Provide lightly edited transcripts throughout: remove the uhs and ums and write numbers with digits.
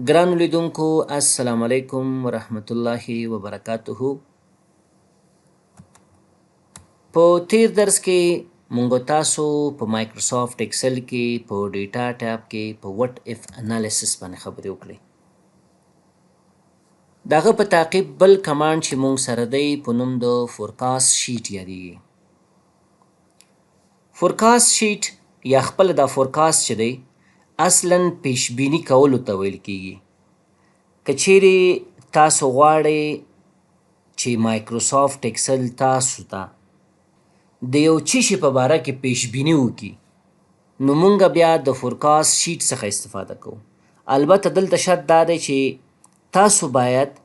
ګرانو لیدونکو السلام علیکم ورحمت الله وبرکاته. په تیر درس کې مونږ تاسو په مایکروسافت ایکسل کې په ډیټا ټیب کې په وټ اف انالیسس باندې خبرې وکړې. دغه په تعقیب بل کمانډ چې مونږ سره دی په نوم د فورکاست شیټ یادیږي. فورکاست شیټ یا خپل دا فورکاست چې دی اصلا پیشبینی کولو ته ویل کیږي. که چیرې تاسو غواړئ چې مایکروسافت ایکسل تاسو ته د یو څه شي په باره کې پیشبیني وکړي نو مونږ بیا د فورکاست شیټ څخه استفاده کوو. البته دلته شرط دا دی چې تاسو باید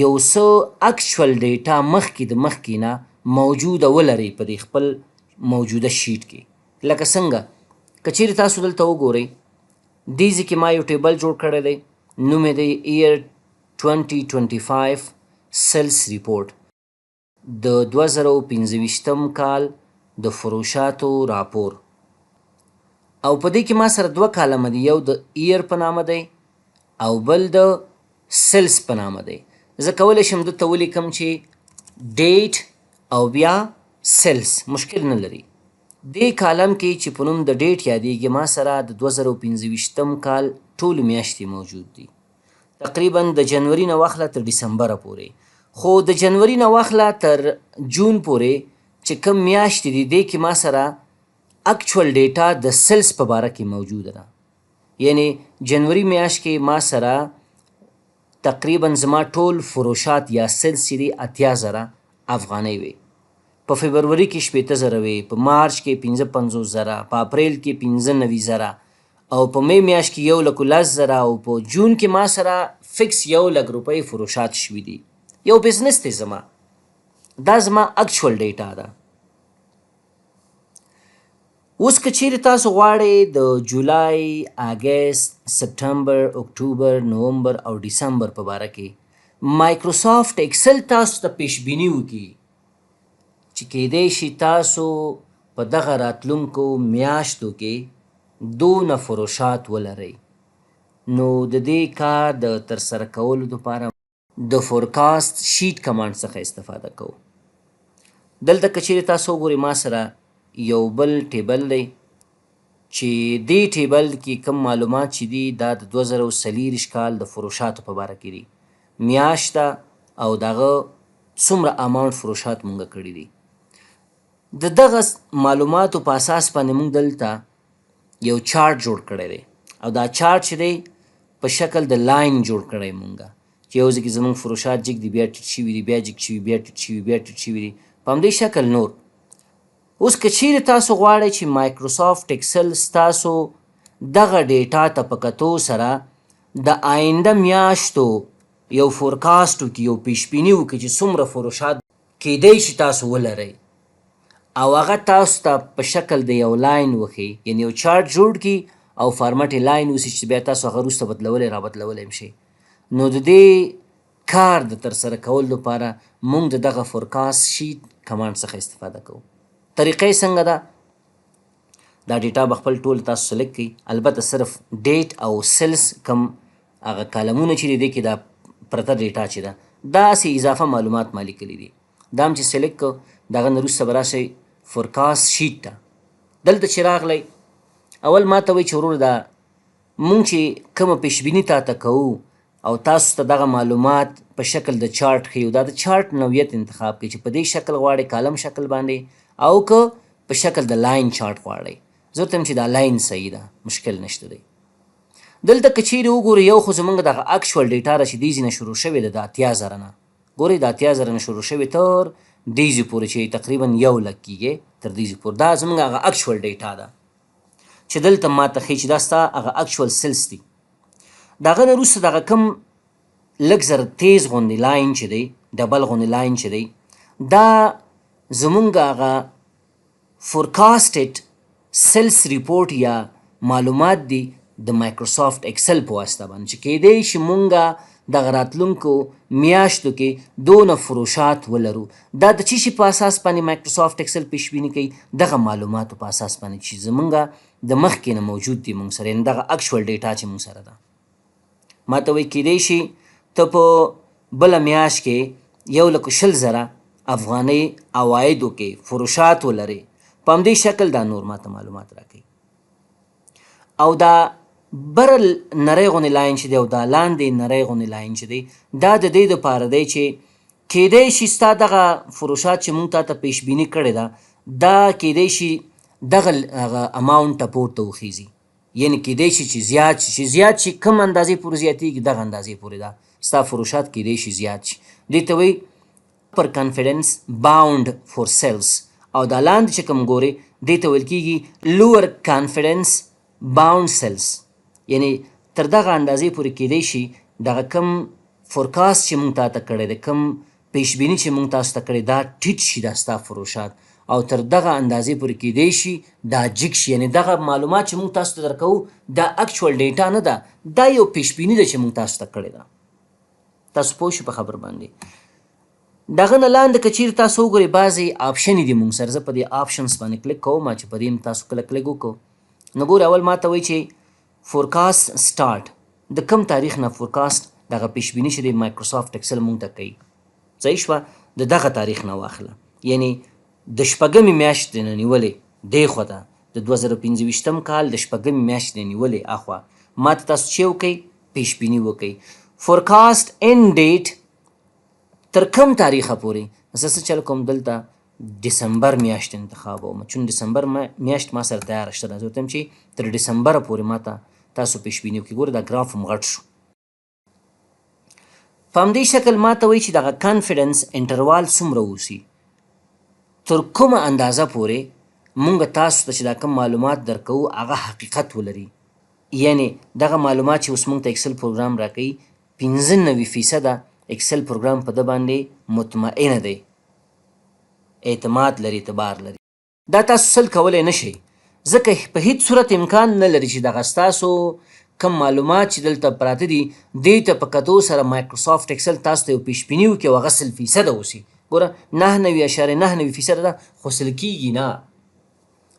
یو څه اکچوال ډیټا مخکې د مخکې نه موجوده ولرئ په دې خپل موجوده شیټ کې. لکه څنګه که چیرې تاسو دلته وګورئ دې ځای کې ما یو ټیبل جوړ کړی دی، نوم یې دی ایئر 2025 سیلز ریپورټ، د 2025 کال د فروشاتو راپور. او په دې کې ما سره دوه کالمه دي، یو د ایئر په نامه دی او بل د سیلز په نامه دی. زه کولی شم دلته ولیکم چې ډیټ او بیا سیلز، مشکل نه لري. دې کالم کې چې په نوم د ډیټ یادیږي ما سره د 2025 کال ټولې میاشتې موجود دي، تقریبا د جنوري نه واخله تر ډسمبره پورې. خو د جنوري نه واخله تر جون پورې چې کم میاشتې دي دې کې ما سره اکچوال ډیټا د سیلز په باره کې موجوده ده. یعنی جنوري میاشت کې ما سره تقریبا زما ټول فروشات یا سیلز چې دي 80,000 افغانۍ وي. په فبروري کې 90,000 وي، په مارچ کې 55,000، په اپریل کې 95,000 او په می میاشت کې 110,000 او په جون کې ما سره فکس 100,000 روپۍ فروشات شوي دي. یو بزنس دی زما، دا زما اکچوال ډیټا ده. اوس که چیرې تاسو غواړئ د جولای، اګست، سپتمبر، اکتوبر، نومبر او ډسمبر په باره کې مایکروسافت ایکسل تاسو ته پیشبیني وکړي چې کیدای شي تاسو په دغه راتلونکو میاشتو کې دونه فروشات ولرئ، نو د دې کار د ترسره کولو لپاره د فورکاست شیټ کمانډ څخه استفاده کوو. دلته که چیرې تاسو وګورئ ما سره یو بل ټیبل دی چې دې ټیبل کې کم معلومات چې دي دا د 2024 کال د فروشاتو په باره کې دي، میاشت ده او دغه څومره اماونټ فروشات مونږ کړي دي. د دغه معلوماتو په اساس باندې مونږ دلته یو چارت جوړ کړی دی او دا چارت چې دی په شکل د لاین جوړ کړی مونږه چې یو ځای کې زمونږ فروشات جګ دي، بیا ټیټ شوي دي، بیا جګ شوي، بیا ټیټ شوي، بیا ټیټ شوي دي، په همدې شکل نور. اوس که چیرې تاسو غواړئ چې مایکروسافت ایکسل ستاسو دغه ډیټا ته په کتو سره د آینده میاشتو یو فورکاست وکړي، یو پیشبیني وکړي چې څومره فروشات کیدای شي تاسو ولرئ او هغه تاسو ته په شکل د یو لاین وښیي، یعنی یو چارت جوړ کړي او فارمټ یې لاین وسي چې بیا تاسو هغه وروسته بدلولی را بدلولی هم شئ. نو د دې کار د ترسره کولو لپاره موږ د دغه فورکاست شیټ کمانډ څخه استفاده کوو. طریقه یې څنګه ده؟ دا ډیټا به خپل ټول تاسو سلیکټ کړئ، البته صرف ډیټ او سیلز کم هغه کالمونه چې دي دې کې دا پرته ډیټا چې ده دا هسې اضافه معلومات ما لیکلي دي. دا هم چې سلیکټ کړو دغه نه وروسته به راشئ فورکاست شیټ ته. دلته چې راغلی اول ما ته وایي چې وروره دا مونږ چې کومه پیشبیني تاته کوو او تاسو ته دغه معلومات په شکل د چارت ښیو، دا د چارت نوعیت انتخاب کړئ چې په دې شکل غواړئ کالم شکل باندې او که په شکل د لاین چارت غواړئ. زه ورته یم چې دا لاین صحیح ده، مشکل نشته دی. دلته که چیرې وګورئ یو خو زموږ دغه اکچوال ډیټا ده چې دې ځای نه شروع شوې ده د 80,000 نه. ګورئ د 80,000 نه شروع شوې تر دې ځای پورې چې تقریبا 100,000 کېږي تر دې ځای پورې، دا زموږ هغه اکچوال ډیټا ده چې دلته ماته ښیي چې دا ستا هغه اکچوال سیلز دي. د هغه نه وروسته دغه کم لږ زر تیز غوندې لاین چې دی، ډبل غوندې لاین چې دی، دا زمونږ هغه فورکاسټډ سیلز ریپورټ یا معلومات دي د مایکروسافت ایکسل په واسطه باندې چې کیدای شي مونږه دغه راتلونکو میاشتو کې دونه فروشات ولرو. دا د څه شي په اساس باندې مایکروسافت ایکسل پیشبیني کوي؟ دغه معلوماتو په اساس باندې چې زمونږه د مخکې نه موجود دي مونږ سره، یعنې دغه اکچوال ډیټا چې مونږ سره ده. ما ته وایي کیدای شي ته په بله میاشت کې 1,20,000 افغانۍ عوایدو کې فروشات ولرې. په همدې شکل دا نور ما ته معلومات راکوي. او دا بره نری غوندې لاین چې دی او دا لاندې نری غوندې لاین چې دی دا د دې دپاره دی چې کیدای شي ستا دغه فروشات چې مونږ تا ته پیشبیني کړې ده دا کیدای شي دغه هغه اماونټ ته پورته وخیږي. یعنې کیدای شي چې زیات شي، چې زیات شي کم اندازې پورې زیاتېږي دغه اندازې پورې ده ستا فروشات کیدای شي زیات شي. دې ته وایي پر کانفیډنس باونډ فور سیلز. او دا لاندې چې کوم ګورې دې ته ویل کېږي لوور کانفیډنس باونډ سیلز. یعنې تر دغه اندازې پورې کیدای شي دغه کم فورکاست چې مونږ تا ته کړی دی، کم پیشبیني چې مونږ تاسو ته کړې دا ټیټ شي دا ستا فروشات، او تر دغه اندازې پورې کیدای شي دا جګ شي. یعنې دغه معلومات چې مونږ تاسو ته درکوو دا اکچوال ډیټا نه ده، دا یو پیشبیني ده چې مونږ تاسو ته کړې ده. تاسو پوه شئ په خبر باندې. دغه نه لاندې که چیرې تاسو وګورئ بعضې آپشنې دي مونږ سره. زه په دې آپشنس باندې کلیک کوم چې په دې هم تاسو کله کلیک وکړو نو ګورئ اول ما ته وایي چې فورکاست سټارټ د کم تاریخ نه فورکاست دغه پیشبیني چې دی مایکروسافټ اکسل مونږ ته کوي. صحیح شوه؟ د دغه تاریخ نه واخله، یعنی د شپږمې میاشتې نه نیولې دې خوا ته د 2025 کال د شپږمې میاشتې نه نیولې اخوا ما ته تاسو چې وکئ پیشبیني وکئ. فورکاست اینډ ډیټ تر کم تاریخه پورې زه څه چل کوم دلته ډسمبر میاشت انتخابوم، چون ډسمبر میاشت ما سره تیاره شته. زه ورته وایم چې تر ډسمبره پورې ما ته تاسو پیشبیني وکړئ. ګوره دا ګراف هم غټ شو. په همدې شکل ما ته وایي چې دغه کانفیډنس انټروال څومره اوسي، تر کومه اندازه پورې مونږ تاسو ته چې دا کوم معلومات درکوو هغه حقیقت ولري. یعنې دغه معلومات چې اوس مونږ ته اکسل پروګرام راکوي 95% اکسل پروګرام په ده باندې مطمئنه دی، اعتماد لري، اعتبار لري. دا تاسو سل کولی نه شئ، ځکه په هیڅ صورت امکان نه لري چې دغه ستاسو کم معلومات چې دلته پراته دي دې ته په کتو سره مایکروسافټ اکسل تاسو ته یو پیشبیني وکړي او هغه 100% اوسي. ګوره 99.99% ده خو 100 کېږي نه.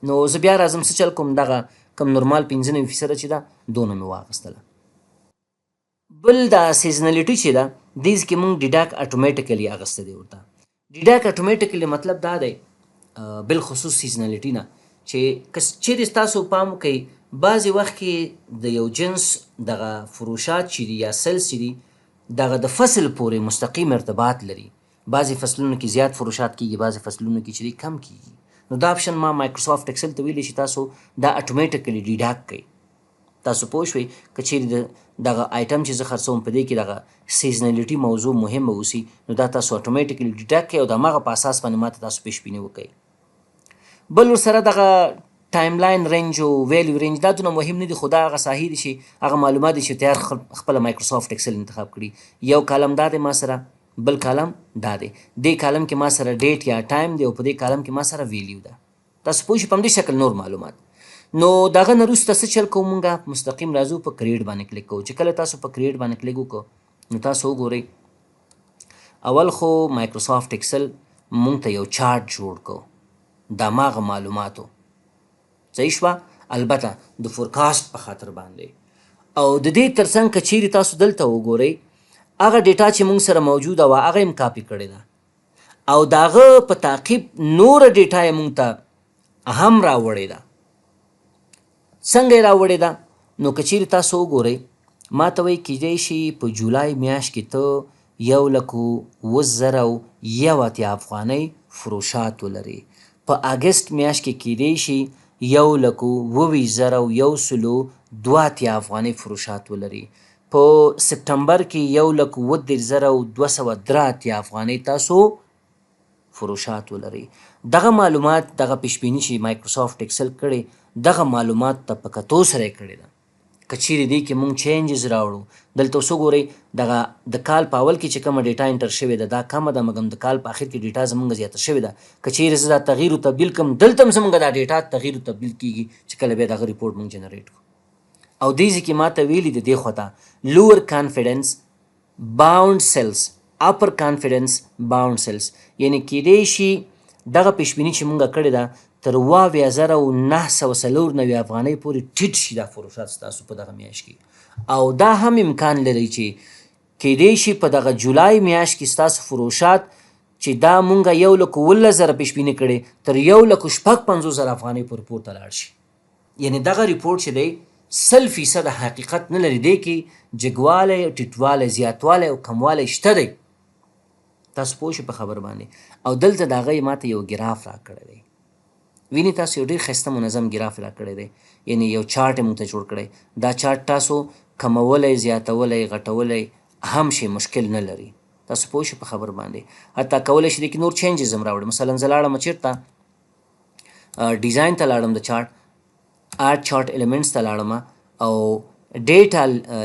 نو زه بیا راځم څه چل کوم دغه کم نورمال 95% چې ده دونه مې واخیستله. بل دا سیزنالیټي چې ده دې کې مونږ ډیډاک اټومیټیکلي اخیستی دی ورته. ډیډاک اټومیټیکلي مطلب دا دی بالخصوص سیزنالیټي نه چې که چیرې ستاسو پام وکئ بعضې وخت کې د یو جنس دغه فروشات چې دي یا سیلز چې دي دغه د فصل پورې مستقیم ارتباط لري. بعضې فصلونو کې زیات فروشات کېږي، بعضې فصلونو کې چې دی کم کېږي. نو دا آپشن ما مایکروسافټ اکسل ته ویلی چې تاسو دا اټومیټیکلي ډیډاک کوئ. تاسو پوه شوئ که چیرې دغه آیټم چې زه خرڅوم په دې کې دغه سیزنالیټي موضوع مهمه اوسي نو دا تاسو اټومیټیکلي ډیډاک کوئ او د هماغه په اساس باندې ما ته تاسو پیشبیني وکئ. بل ورسره دغه ټایم لاین رینج او ویلیو رینج دا دونه مهم نه دي، خو دا هغه ساحې دي چې هغه معلومات دي چې تیار خپله مایکروسافټ اکسل انتخاب کړي. یو کالم دا دی ما سره، بل کالم دا دی. دې کالم کې ما سره ډیټ یا ټایم دی او په دې کالم کې ما سره ویلیو ده. تاسو پوه شئ په همدې شکل نور معلومات. نو دغه نه وروسته څه چل کوو مونږ مستقیم راځو په کریټ باندې کلیک کوو. چې کله تاسو په کریټ باندې کلیک وکړو نو تاسو وګورئ اول خو مایکروسافټ اکسل مونږ ته یو چارټ جوړ کړو د هماغه معلوماتو. صحیح شوه؟ البته د فورکاست په خاطر باندې. او د دې تر څنګ که چیرې تاسو دلته وګورئ هغه ډیټا چې مونږ سره موجوده وه هغه یې کاپي کړې ده او د هغه په تعقیب نوره ډیټا یې مونږ ته هم راوړې ده. څنګه یې راوړې ده؟ نو که چیرې تاسو وګورئ ما ته وایي کیدای شي په جولای میاشت کې ته 1,20,001 افغانۍ فروشات ولري. په اګست میاشت کې کیدای شي 1,22,102 افغانۍ فروشات ولري. په سپتمبر کې 1,32,203 افغانۍ تاسو فروشات ولري. دغه معلومات دغه پیشبیني چې مایکروسافټ اکسل کړې دغه معلومات ته په کتو سره یې کړې ده. که چیرې دې کې مونږ چینجز راوړو دلته اوس وګورئ دغه د کال په اول کې چې کومه ډیټا انټر شوې ده دا کمه ده، مګر د کال په اخر کې ډیټا زموږ زیاته شوې ده. که چیرې زه دا تغییر و تبدیل کړم دلته هم زموږ دا ډیټا تغییر و تبدیل کېږي چې کله بیا دغه ریپورټ مونږ جنریټ کړو. او دې ځای کې ما ته ویلي د دې خوا ته لوور کانفیډنس باونډ سیلز اپر کانفیډنس باونډ سیلز، یعنې کیدای شي دغه پیشبیني چې مونږ کړې ده تر 22,994 افغانۍ پورې ټیټ شي دا فروشات ستاسو په دغه میاشت کې. او دا هم امکان لري چې کیدای شي په دغه جولای میاشت کې ستاسو فروشات چې دا مونږه 1,17,000 پیش بیني کړې تر 1,50,000 افغانۍ پورې پورته لاړ شي. یعنی دغه ریپورټ چې دی 100% حقیقت نه لري، دی کې جګوالی، ټیټوالی، زیاتوالی او کموالی شته دی. تاسو پوه شئ په خبر باندې. او دلته د هغه ماته یو ګراف راکړی دی، ویني تاسو یو ډېر ښایسته منظم ګراف راکړی دی، یعنی یو چارټ یې موږ ته جوړ کړی. دا چارټ تاسو کمولی، زیاتولی، غټولی هم شي، مشکل نه لري. تاسو پوه شئ په خبر باندې. حتی کولی شئ دې کې نور چینجز هم راوړئ. مثلا زه لاړم چېرته ډیزاین ته لاړم، د چارټ اډ چارټ ایلیمنټس ته لاړم او ډیټا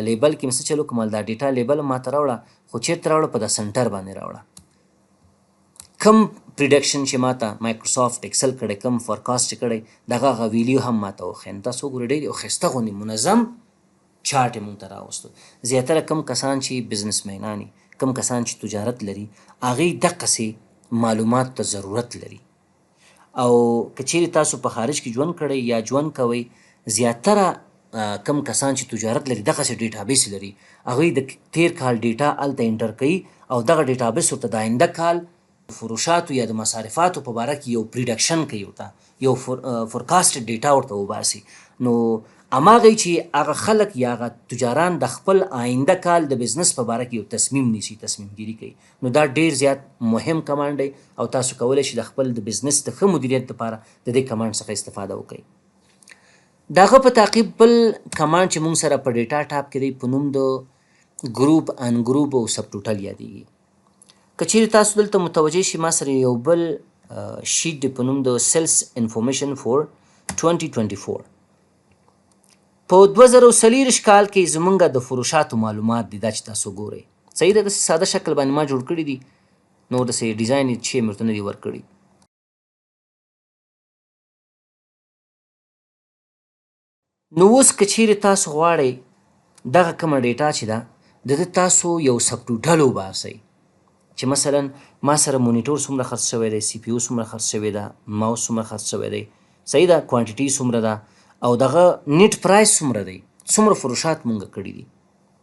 لیبل کې مې څه چلو کوم، دا ډیټا لیبل ما ته راوړه، خو چېرته راوړه؟ په د سنټر باندې راوړه. کم پریډکشن چې ما ته مایکروسافټ ایکسل کړی، کم فورکاسټ چې کړی، دغه هغه ویلیو هم ما ته وښیي. تاسو وګورئ ډېر یو ښایسته غوندې منظم چارټ یې مونږ ته راوستو. زیاتره کم کسان چې بزنسمینان دي، کم کسان چې تجارت لري، هغوی دقسې معلومات ته ضرورت لري. او که چیرې تاسو په خارج کې ژوند کړئ یا ژوند کوئ، زیاتره کم کسان چې تجارت لري دغسې ډیټابیس لري. هغوی د تیر کال ډیټا هلته انټر کوي او دغه ډیټابیس ورته د آینده کال فروشاتو یا د مصارفاتو په باره کې یو پریډکشن کوي، ورته یو فورکاسټ ډیټا ورته وباسي. نو هماغوی چې هغه خلک یا هغه تجاران د خپل آینده کال د بزنس په باره کې یو تصمیم نیسي، تصمیم ګیري کوي. نو دا ډېر زیات مهم کمانډ دی او تاسو کولی شئ د خپل د بزنس د ښه مدیریت لپاره د دې کمانډ څخه استفاده وکړئ. د هغه په تعقیب بل کمانډ چې موږ سره په ډیټا ټاپ کې دی په نوم د ګروپ ان ګروپ او سب ټوټل یادیږي. که چیرې تاسو دلته متوجه شئ، ما سره یو بل شیټ دی په نوم د سیلز انفارمیشن فور 2024. په 2024 کال کې زمونږ د فروشاتو معلومات دي، دا چې تاسو ګورئ. صحیح ده، داسې ساده شکل باندې ما جوړ کړي دي، نور داسې ډیزاین یې چې مې ورته نه دي ورکړي. نو اوس که چیرې تاسو غواړئ دغه کومه ډیټا چې ده د ده تاسو یو سب ټوټل وباسئ، چې مثلا ما سره مونیټور څومره خرڅ شوی دی، سی پی یو څومره خرڅ شوی ده، ماوس څومره خرڅ شوی دی، صحیح ده، کوانټیټي څومره ده، او دغه نیټ پرایس څومره دی، څومره فروشات مونږ کړي دي.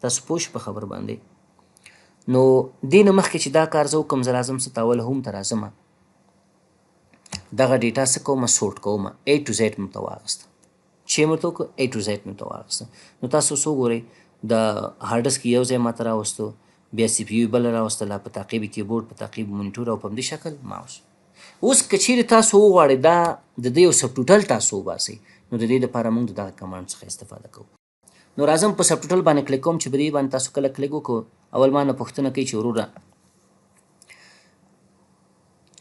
تاسو پوه شئ په خبر باندې. نو دې نه مخکې چې دا کار زه وکړم، زه راځم څه ته اول هوم ته راځم، دغه ډیټا څه کومه سورټ کومه، A to Z مې ورته واخیسته. چې مې ورته وکړه A to Z مې ورته واخیسته. نو تاسو اوس وګورئ د هارډ ډسک یو ځای ما ته راوستو، بیا سی پی یو بله راوستله، په تعقیب کیبورډ، په تعقیب مونیټور او په همدې شکل ماوس. اوس که چیرې تاسو وغواړئ دا د دې یو سب ټوټل تاسو وباسئ، نو د دې لپاره موږ د دغه کمانډ څخه استفاده کوو. نو راځم په سب ټوټل باندې کلیک کوم، چې په دې باندې تاسو کله کلیک وکړو، اول ما نه پوښتنه کوي چې وروره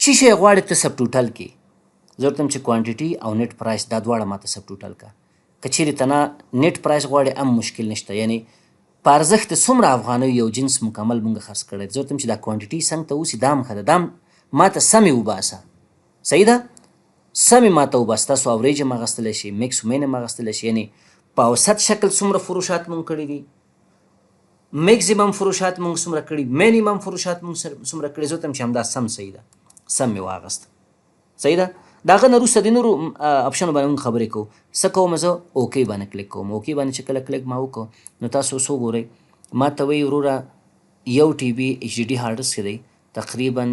څه شی غواړې ته سب ټوټل کې؟ زه ورته چې کوانټیټي او نیټ پرایس دا دواړه ماته سب ټوټل کا. که چیرې ته نه نیټ پرایس غواړې هم مشکل نشته، یعنی په ارزښت د څومره افغانیو یو جنس مکمل مونږ خرڅ کړی. زه ورته چې دا کوانټیټي څنګه ته اوسي دا هم ښه ده، دا هم ما ته سمې وباسه، صحیح ده، سمې ما ته وباسه. تاسو اوریج هم اخیستلی شئ، میکس ومین هم اخیستلی شئ، یعنی په اوسط شکل څومره فروشات مونږ کړي دي، میکزیمم فروشات مونږ څومره کړي، مینیمم فروشات مونږ څومره کړي. زه ورته چې همدا سم صحیح ده، سم مې واخیسته، صحیح ده. د هغه نه وروسته د نورو اپشنو باندې موږ خبرې کوو. څه کوم، زه اوکې باندې کلیک کوم. اوکې باندې چې کله کلیک ما وکړو، نو تاسو اوس وګورئ ما ته وایي وروره یو ټي بي ایچ ډي ډي هارډ ډسک دی تقریبا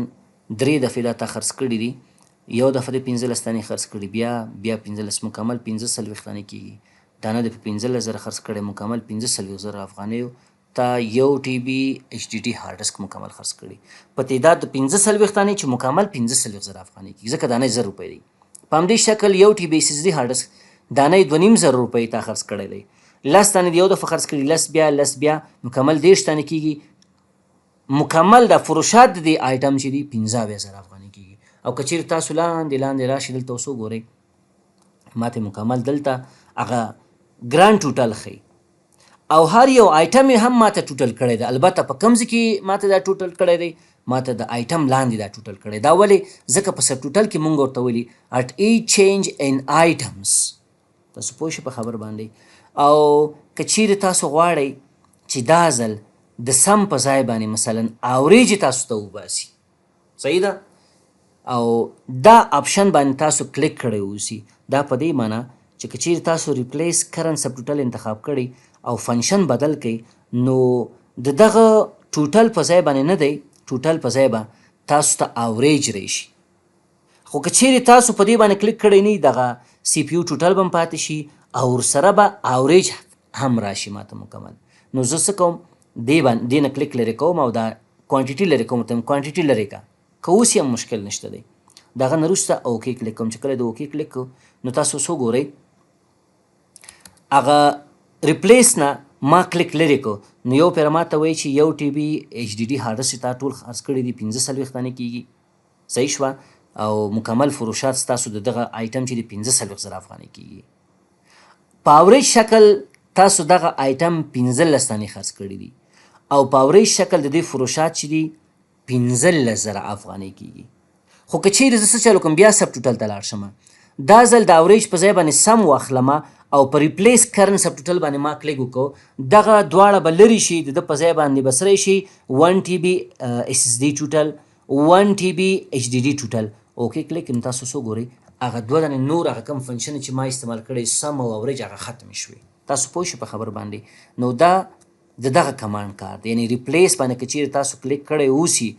3 دفعې دا تا خرڅ کړي دي. یو دفعه د 15 دانې خرڅ کړي، بیا 15 مکمل 15 دانې کېږي، دا نه د 15,000 خرڅ کړی، مکمل 15,000 افغانیو تا یو ټي بي ایچ ډي ډي هارډ ډسک مکمل خرڅ کړي، په تعداد د 15 دانې چې مکمل 15,000 افغانۍ کېږي، ځکه دانه 1000 روپۍ دی. په همدې شکل یو ټي بي ایس ایس ډي هارډ ډسک دانه 2,500 روپۍ تا خرڅ کړی دی. 10 دانې د یو دفعه خرڅ کړي، 10 بیا مکمل 30 دانې کېږي، مکمل د فروشات د دې آیټم چې دي 15,000 افغانۍ کېږي. او که چیرې تاسو لاندې راشئ دلته اوس وګورئ، ماته مکمل دلته هغه ګران ټوټل ښیي او هر یو آیټم یې هم ماته ټوټل کړی دی. البته په کوم ځای کې ماته دا ټوټل کړی دی، ماته د آیټم لاندې دا ټوټل کړی. دا ولې؟ ځکه په سب ټوټل کې مونږ ورته ویلي at each change in items. تاسو پوه شئ په خبر باندې. او که چیرې تاسو غواړئ چې دا ځل د سم په ځای باندې مثلا اوریج تاسو ته وباسي، صحیح ده، او دا اپشن باندې تاسو کلیک کړی اوسي، دا په دې معنی چې که چیرې تاسو ریپلیس کرنٹ سب ټوټل انتخاب کړی او فنکشن بدل کړئ نو د دغه ټوټل په ځای باندې نه دی، ټوټل په ځای به تاسو ته اوریج راشي. خو که چیرې تاسو په دې باندې کلیک کړی نه دغه سی پی یو ټوټل به هم پاتې شي او ورسره به اوریج هم راشي ماته مکمل. نو زه څه کوم دې نه کلیک لرې کوم او دا کوانټیټي لرې کوم، ورته کوانټیټي لرې کا که اوس یې هم مشکل نشته دی. دغه نه وروسته اوکې کلیک کوم. چې کله د اوکې کلیک کوو نو تاسو څه ګورئ هغه ریپلیس نه ما کلیک لرې کو نو یو پیره ماته وایي چې یو ټي بي ایچ ډي ډي هارډ ډسک تا ټول خرڅ کړي دي 45 دانې کېږي. صحیح شوه او مکمل فروشات ستاسو د دغه آیټم چې د 45,000 افغانۍ کېږي. په اوریج شکل تاسو دغه آیټم 15 دانې خرڅ کړي دي او په اوریج شکل د دې فروشات چې دي 15,000 افغانۍ کېږي. خو که چیرې زه څه چلو کوم بیا سب ټوټل ته لاړ شم، دا ځل د اوریج په ځای باندې سم واخلم او په ریپلیس کرن سب ټوټل باندې ما کلیک وکړو، دغه دواړه به لرې شي، د ده په ځای باندې به سره شي 1 ټي بي اس اس ډي ټوټل، 1 ټي بي ایچ ډي ډي ټوټل. اوکې کلیک نو تاسو څه ګورئ هغه دوه دانې نور هغه کوم فنکشن چې ما استعمال کړی سم او اوریج هغه ختم شوي. تاسو پوه شئ په خبر باندې. نو دا د دغه کمانډ کار دی، یعنی ریپلیس باندې که چیرې تاسو کلیک کړی اوسي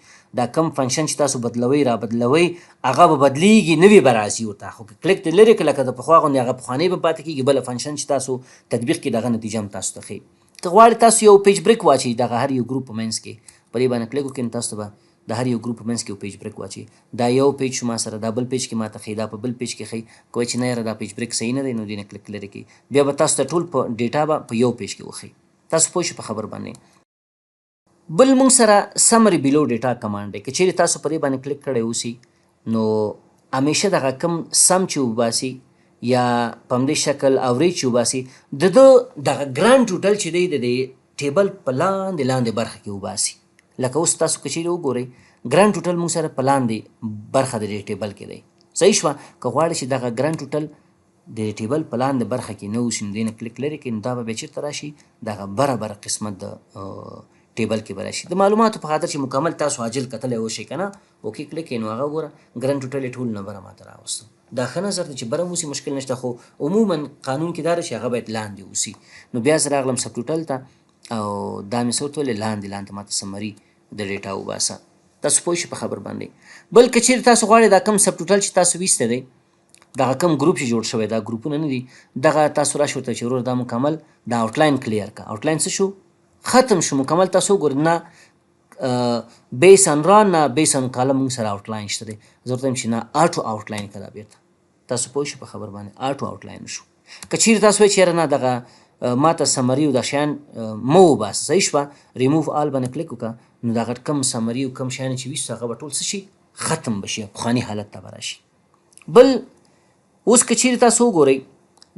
دا کم فنکشن چې تاسو بدلوئ را بدلوئ هغه به بدلیږي، نوي به راځي ورته. خو که کلیک دې لرې کړه لکه د پخوا غوندې هغه پخوانی به پاتې کېږي، بله فنکشن چې تاسو تطبیق کړي دغه نتیجه هم تاسو ته ښیي. که غواړئ تاسو یو پیج بریک واچوئ دغه هر یو ګروپ په منځ کې، په دې باندې کلیک وکړئ نو تاسو ته به د هر یو ګروپ په منځ کې یو پیج بریک واچوي. دا یو پیج شو ما سره، دا بل پیج کې ماته ښیي، دا په بل پیج کې ښیي. که وایي چې نه یاره دا پیج بریک صحیح نه دی نو دې نه کلیک لرې کوي، بیا به تاسو ته ټول په ډیټا به په یو پیج کې وښیي. تاسو پوه شئ په خبر باندې. بل مونږ سره سمری بیلو ډیټا کمانډ دی. که چیرې تاسو په دې باندې کلیک کړی اوسي نو همیشه دغه کم سم چې وباسي یا په همدې شکل اوریج چې وباسي د ده دغه ګرانډ ټوټل چې دی د دې ټیبل په لاندې برخه کې وباسي. لکه اوس تاسو که چیرې وګورئ ګرانډ ټوټل مونږ سره په لاندې برخه د دې ټیبل کې دی. صحیح شوه. که غواړئ چې دغه ګرانډ ټوټل د ټیبل په لاندې برخه کې نه اوسي نو دې نه کلیک لرې کړئ نو دا به بیا چېرته راشي دغه بره قسمت د ټیبل کې به راشي. د معلوماتو په خاطر چې مکمل تاسو عاجل کتلی وشئ که نه، اوکې کلیک کړئ نو هغه وګوره ګرانډ ټوټل یې ټول نه بره ماته راوستو. دا ښه نظر دی چې بره اوسي مشکل نشته، خو عموما قانون کې دا ده چې هغه باید لاندې اوسي. نو بیا زه راغلم سب ټوټل ته او دا مې څه ورته ویلې لاندې ماته سمري د ډیټا وباسه. تاسو پوه شئ په خبر باندې. بل که چیرې تاسو غواړئ دا کم سب ټوټل چې تاسو ویستی دی دغه کم ګروپ چې جوړ شوی دا ګروپونه نه دي، دغه تاسو راشئ ورته چې ورور دا مکمل دا آوټلاین کلیر کا. آوټلاین څه شو؟ ختم شو مکمل. تاسو وګورئ نه بیس ان ران نه بیس ان کالم مونږ سره آوټلاین شته دی. زه ورته وایم چې نه آټو آوټلاین که دا بیرته. تاسو پوه شئ په خبر باندې آټو آوټلاین شو. که چیرې تاسو وایئ چې یاره نه دغه ماته سمري او دا شیان مه وباسه، صحیح شوه، ریموو آل باندې کلیک وکړه نو دغه کم سمري او کم شیان چې ویستو هغه به ټول څه شي ختم به شي، پخواني حالت ته به راشي. بل اوس که چیرې تاسو وګورئ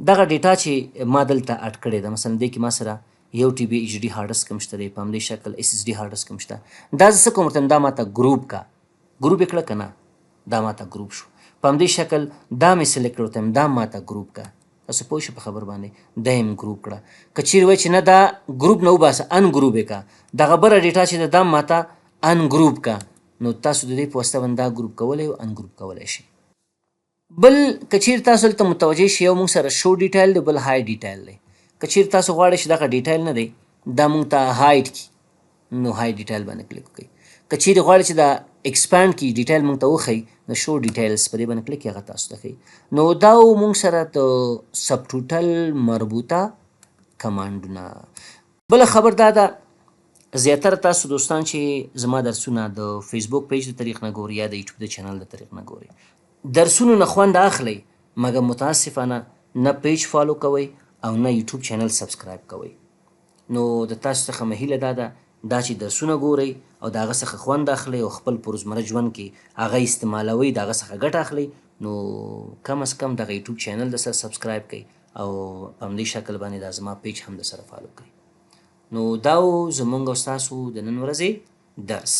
دغه ډیټا چې ما دلته اډ کړې ده، مثلا دې کې ما سره یو ټي بي ایچ ډي هارډ ډسک هم شته دی، په همدې شکل اس اس ډي هارډ ډسک هم شته. دا زه څه کوم ورته دا ماته ګروپ کا، ګروپ یې کړه که نه دا ماته ګروپ شو. په همدې شکل دا مې سلیکټ کړ ورته دا ماته ګروپ کا. تاسو پوه شئ په خبر باندې. دا یې ګروپ کړه. که چیرې وایي چې نه دا ګروپ نه وباسه ان ګروپ یې کا، دغه بله ډیټا چې ده دا ماته ان ګروپ کا، نو تاسو د دې په واسطه باندې دا ګروپ کولی او ان ګروپ کولی شئ. بل که چیرې تاسو دلته متوجه شئ یو مونږ سره شو ډیټیل دی، بل های ډیټیل دی. که چیرې تاسو غواړئ چې دغه ډیټیل نه دی دا مونږ ته هایډ کړي نو های ډیټیل باندې کلیک وکړئ. که چیرې غواړئ چې دا ایکسپانډ کړي ډیټیل مونږ ته وښیي نو شو ډیټیلز په دې باندې کلیک کړئ هغه تاسو ته ښیي. نو دا مونږ سره د سب ټوټل مربوطه کمانډونه. بله خبر دا ده زیاتره تاسو دوستان چې زما درسونه د فیسبوک پیج د طریق نه ګوري یا د یوټیوب د چینل د طریق نه ګوري، درسونو نه خوند اخلئ مګر متاسفانه نه پیج فالو کوئ او نه یوټیوب چینل سبسکرایب کوئ. نو د تاسو څخه مه هیله دا ده دا چې درسونه ګورئ او د هغه څخه خوند اخلئ او خپل په روزمره ژوند کې هغه استعمالوئ، د هغه څخه ګټه اخلئ، نو کم از کم دغه یوټیوب چینل د سره سبسکرایب کړئ او په همدې شکل باندې دا زما پیج هم د سره فالو کړئ. نو دا و زمونږ او ستاسو د نن ورځې درس.